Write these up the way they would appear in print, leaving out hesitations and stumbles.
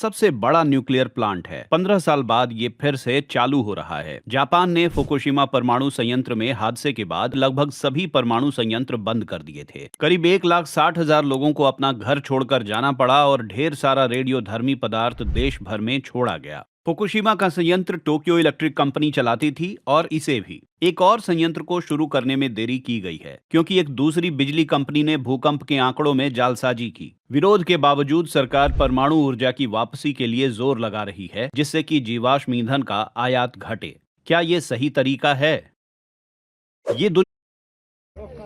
सबसे बड़ा nuclear plant है। 15 साल बाद ये फिर से चालू हो रहा है। जापान ने फुकुशिमा परमाणु संयंत्र में हादसे के बाद लगभग सभी परमाणु संयंत्र बंद कर दिए थे। करीब 1,60,000 लोगों को अपना घर छोड़कर जाना पड़ा और ढेर सारा रेडियोधर्मी पदार्थ देश भर में छोड़ा गया। फुकुशिमा का संयंत्र टोक्यो इलेक्ट्रिक कंपनी चलाती थी और इसे भी एक और संयंत्र को शुरू करने में देरी की गई है क्योंकि एक दूसरी बिजली कंपनी ने भूकंप के आंकड़ों में जालसाजी की। विरोध के बावजूद सरकार परमाणु ऊर्जा की वापसी के लिए जोर लगा रही है जिससे कि जीवाश्म ईंधन का आयात घटे। क्या ये सही तरीका है?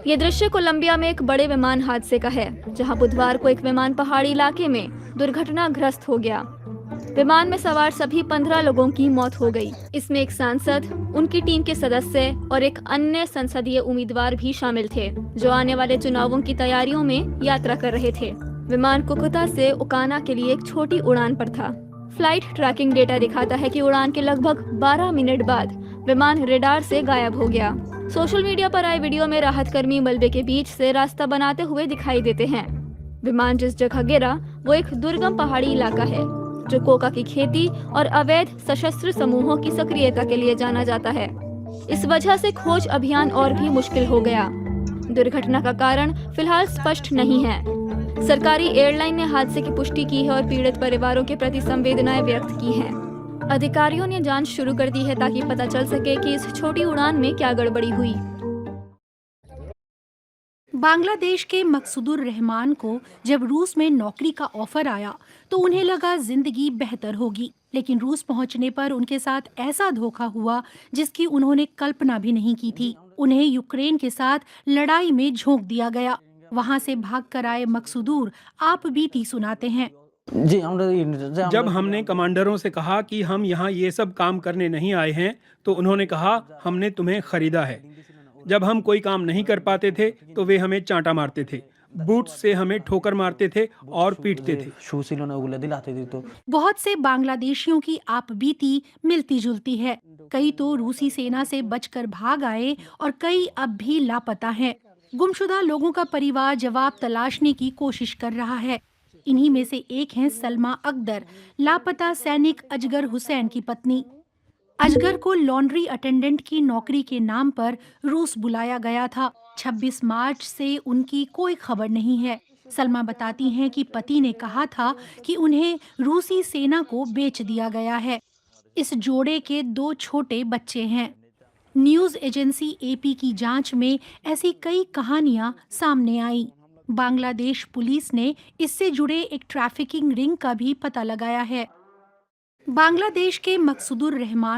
ये दृश्य कोलंबिया में एक बड़े विमान हादसे का है, जहां बुधवार को एक विमान पहाड़ी इलाके में दुर्घटनाग्रस्त हो गया। विमान में सवार सभी 15 लोगों की मौत हो गई। इसमें एक सांसद, उनकी टीम के सदस्य और एक अन्य संसदीय उम्मीदवार भी शामिल थे, जो आने वाले चुनावों की तैयारियों में यात्रा कर रहे थे। विमान कुकुता से ओकाना के लिए एक छोटी उड़ान पर था। फ्लाइट ट्रैकिंग डेटा दिखाता है कि उड़ान के लगभग 12 मिनट बाद विमान रेडार से गायब हो गया। सोशल मीडिया पर आए वीडियो में राहत कर्मी मलबे के बीच से रास्ता बनाते हुए दिखाई देते हैं। विमान जिस जगह गिरा वो एक दुर्गम पहाड़ी इलाका है, जो कोका की खेती और अवैध सशस्त्र समूहों की सक्रियता के लिए जाना जाता है। इस वजह से खोज अभियान और भी मुश्किल हो गया। दुर्घटना का कारण फिलहाल स्पष्ट नहीं है। सरकारी एयरलाइन ने हादसे की पुष्टि की है और पीड़ित परिवारों के प्रति संवेदनाएं व्यक्त की हैं। अधिकारियों ने जांच शुरू कर दी है ताकि पता चल सके कि इस छोटी उड़ान में क्या गड़बड़ी हुई। बांग्लादेश के मकसूदुर रहमान को जब रूस में नौकरी का ऑफर आया तो उन्हें लगा जिंदगी बेहतर होगी, लेकिन रूस पहुंचने पर उनके साथ ऐसा धोखा हुआ जिसकी उन्होंने कल्पना भी नहीं की थी। उन्हें यूक्रेन के साथ लड़ाई में झोंक दिया गया। वहां से भागकर आए मकसूदुर आप बीती सुनाते हैं। जब हमने कमांडरों से कहा कि हम यहाँ ये सब काम करने नहीं आए हैं, तो उन्होंने कहा हमने तुम्हें खरीदा है। जब हम कोई काम नहीं कर पाते थे तो वे हमें चांटा मारते थे, बूट से हमें ठोकर मारते थे और पीटते थे। बहुत से बांग्लादेशियों की आप बीती मिलती जुलती है। कई तो रूसी सेना से बचकर भाग आए और कई अब भी लापता हैं। गुमशुदा लोगों का परिवार जवाब तलाशने की कोशिश कर रहा है। इन्हीं में से एक हैं सलमा अख्तर, लापता सैनिक अजगर हुसैन की पत्नी। अजगर को लॉन्ड्री अटेंडेंट की नौकरी के नाम पर रूस बुलाया गया था। 26 मार्च से उनकी कोई खबर नहीं है। सलमा बताती हैं कि पति ने कहा था कि उन्हें रूसी सेना को बेच दिया गया है। इस जोड़े के 2 छोटे बच्चे हैं। न्यूज एजेंसी एपी की जांच में ऐसी कई कहानियां सामने आई। बांग्लादेश पुलिस ने इससे जुड़े एक ट्रैफिकिंग रिंग का भी पता लगाया है। बांग्लादेश के मकसूदुर रहमान